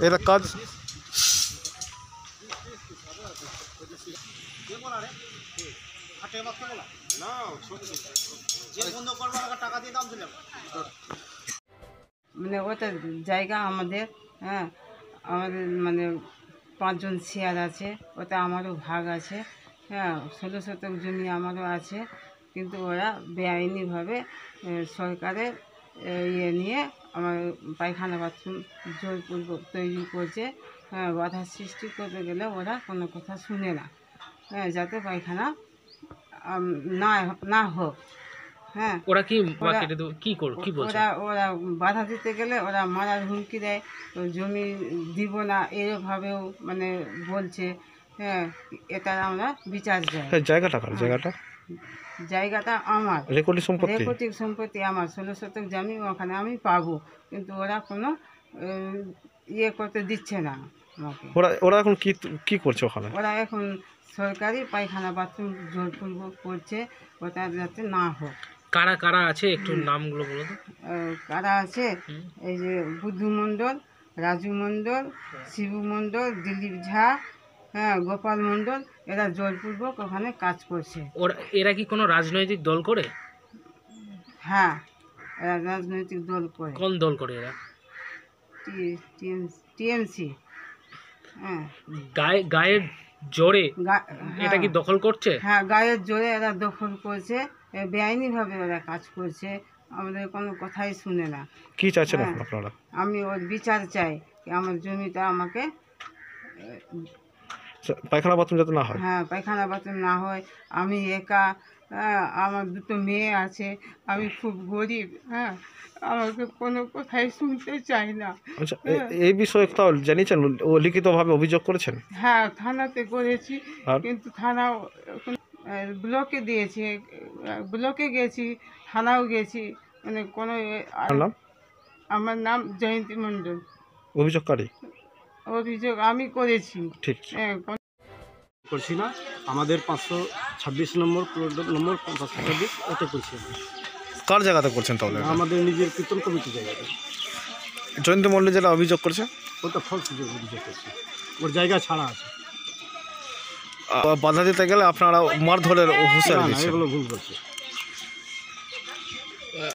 এরা কাজ মানে ওটা জায়গা আমাদের, হ্যাঁ, আমাদের মানে 5 জন শেয়ার আছে, ওটা আমারও ভাগ আছে, হ্যাঁ, 16 শতক জমি আমারও আছে। কিন্তু ওরা বেআইনিভাবে সরকারের ইয়ে নিয়ে আমার পায়খানা বাথরুম জোরপূর্বক তৈরি করছে। হ্যাঁ, বাধা সৃষ্টি করতে গেলে ওরা কোনো কথা শুনে না, হ্যাঁ, যাতে পায়খানা না না হোক। হ্যাঁ, ওরা কি কি বলছে? ওরা ওরা বাধা দিতে গেলে ওরা মারার হুমকি দেয়, তো জমি দিব না এভাবেও মানে বলছে। হ্যাঁ, এটা আমরা বিচার চাই। জায়গাটা কার? জায়গাটা আমার রেকর্ডিং সম্পত্তি আমার, 16 শতক জমি ওখানে আমি পাবো, কিন্তু ওরা কোনো ইয়ে করতে দিচ্ছে না আমাকে। ওরা এখন কি করছে ওখানে? ওরা এখন সরকারি পায়খানা বাথরুম জোরপূর্বক করছে, ওটা যাতে না হোক। কারা কারা আছে একটু নামগুলো বলো তো। কারা আছে? এই যে বুদ্ধু মণ্ডল, রাজু মণ্ডল, শিবু মণ্ডল, দিলীপ ঝা, হ্যাঁ, গোপাল মণ্ডল, এরা জোরপূর্বক ওখানে কাজ করছে। এরা কি কোনো রাজনৈতিক দল করে? হ্যাঁ, এরা রাজনৈতিক দল করে। কোন দল করে এরা? টিএমসি। হ্যাঁ, গায়ের জোরে এটা কি দখল করছে? হ্যাঁ, গায়ের জোরে এরা দখল করছে, বেআইনিভাবে ওরা কাজ করছে, আমাদের কোনো কথাই শুনে না। কি চাইছেন আপনারা? আমি ওর বিচার চাই, আমার জমিটা আমাকে, পায়খানা বাথরুম যাতে না হয়। হ্যাঁ, পায়খানা বাথরুম না হয়। আমি একা, আমার 2টো মেয়ে আছে, আমি খুব গরিব, হ্যাঁ, আমাকে কোনো কথাই শুনতে চাই না। আচ্ছা, এই বিষয়ে তাও জানিয়েছেন? ও লিখিতভাবে অভিযোগ করেছেন? হ্যাঁ, থানাতে করেছি, কিন্তু থানা ব্লকে দিয়েছে, ব্লকে গেছি, থানাও গেছি, মানে কোনো। আমার নাম জয়ন্তী মণ্ডল। অভিযোগ আমি করেছি। ঠিক করছি না, আমাদের 526 নম্বর নম্বর 526 ওতে করছি। কার জায়গাতে করছেন তাহলে? আমাদের নিজের কীর্তন কমিটি জায়গাতে। জয়ন্ত মণ্ডল যেটা অভিযোগ করেছে ওটা ফলস অভিযোগ করছে, ওর জায়গা ছাড়া আছে। বাধা দিতে গেলে আপনারা মারধরের হুঁশিয়ারি না, দিচ্ছেন? এগুলো ভুল করছে।